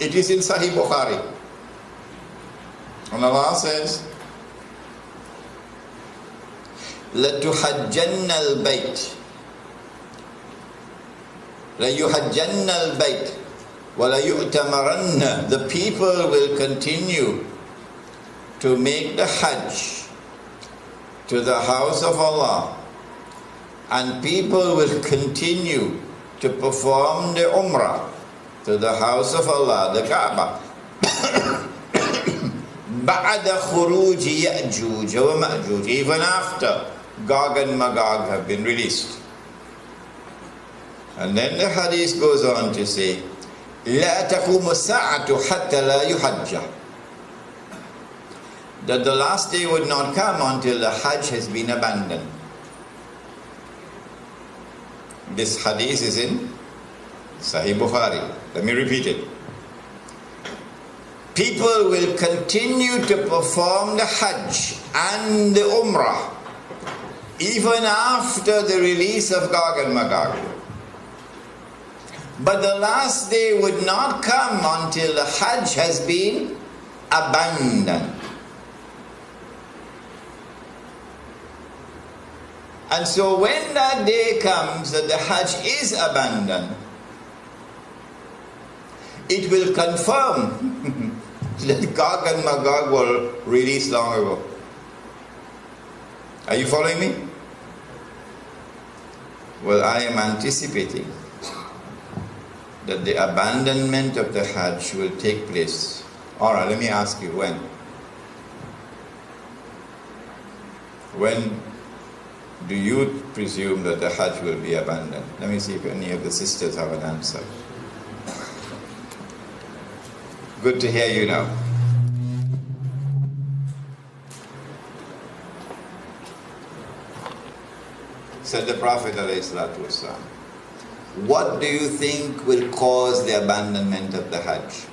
It is in Sahih Bukhari. And Allah says, لَتُحَجَّنَّ الْبَيْتِ لَيُحَجَّنَّ الْبَيْتِ وَلَيُؤْتَمَرَنَّ. The people will continue to make the Hajj to the house of Allah, and people will continue to perform the Umrah to the house of Allah, the Kaaba. بَعْدَ خُرُوجِ يَأْجُوجَ وَمَأْجُوجَ, even after Gog and Magog have been released. And then the hadith goes on to say, لَا تَقُومُ السَّاعَةُ حَتَّى لَا يُحَجَّ, that the last day would not come until the Hajj has been abandoned. This hadith is in Sahih Bukhari. Let me repeat it. People will continue to perform the Hajj and the Umrah even after the release of Gog and Magog. But the last day would not come until the Hajj has been abandoned. And so when that day comes that the Hajj is abandoned, it will confirm that Gog and Magog were released long ago. Are you following me? Well, I am anticipating that the abandonment of the Hajj will take place. Alright, let me ask you, when? When do you presume that the Hajj will be abandoned? Let me see if any of the sisters have an answer. Good to hear you now. Said the Prophet ﷺ, what do you think will cause the abandonment of the Hajj?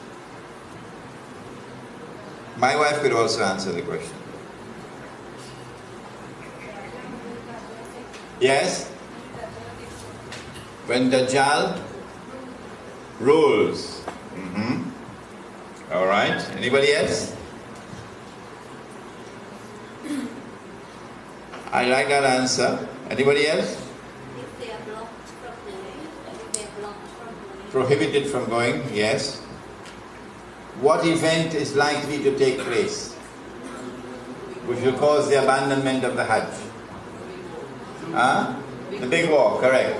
My wife could also answer the question. Yes? When Dajjal rules. All right. Anybody else? I like that answer. Anybody else? If they are blocked from going, if they are blocked from going. Prohibited from going, yes. What event is likely to take place which will cause the abandonment of the Hajj? The big war, correct.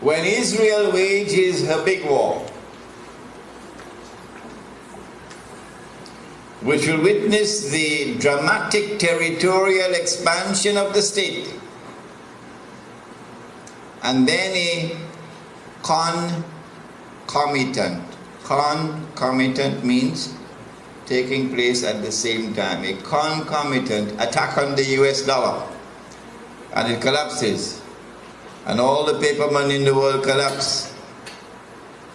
When Israel wages her big war, which will witness the dramatic territorial expansion of the state, and then a concomitant means taking place at the same time, a concomitant attack on the US dollar, and it collapses, and all the paper money in the world collapse,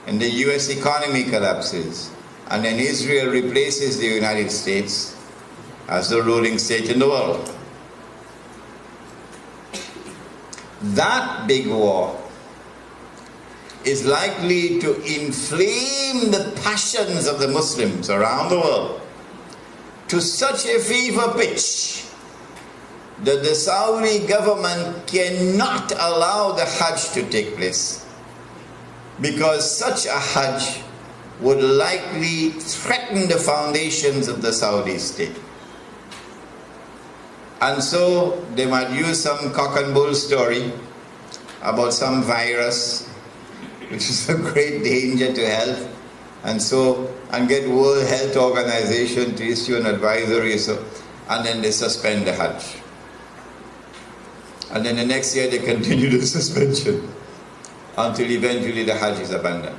and the US economy collapses, and then Israel replaces the United States as the ruling state in the world. That big war is likely to inflame the passions of the Muslims around the world to such a fever pitch that the Saudi government cannot allow the Hajj to take place, because such a Hajj would likely threaten the foundations of the Saudi state. And so they might use some cock and bull story about some virus which is a great danger to health, and get World Health Organization to issue an advisory, and then they suspend the Hajj. And then the next year they continue the suspension until eventually the Hajj is abandoned.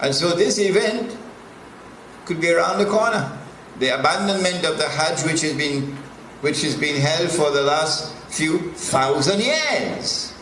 And so this event could be around the corner. The abandonment of the Hajj, which has been held for the last few thousand years.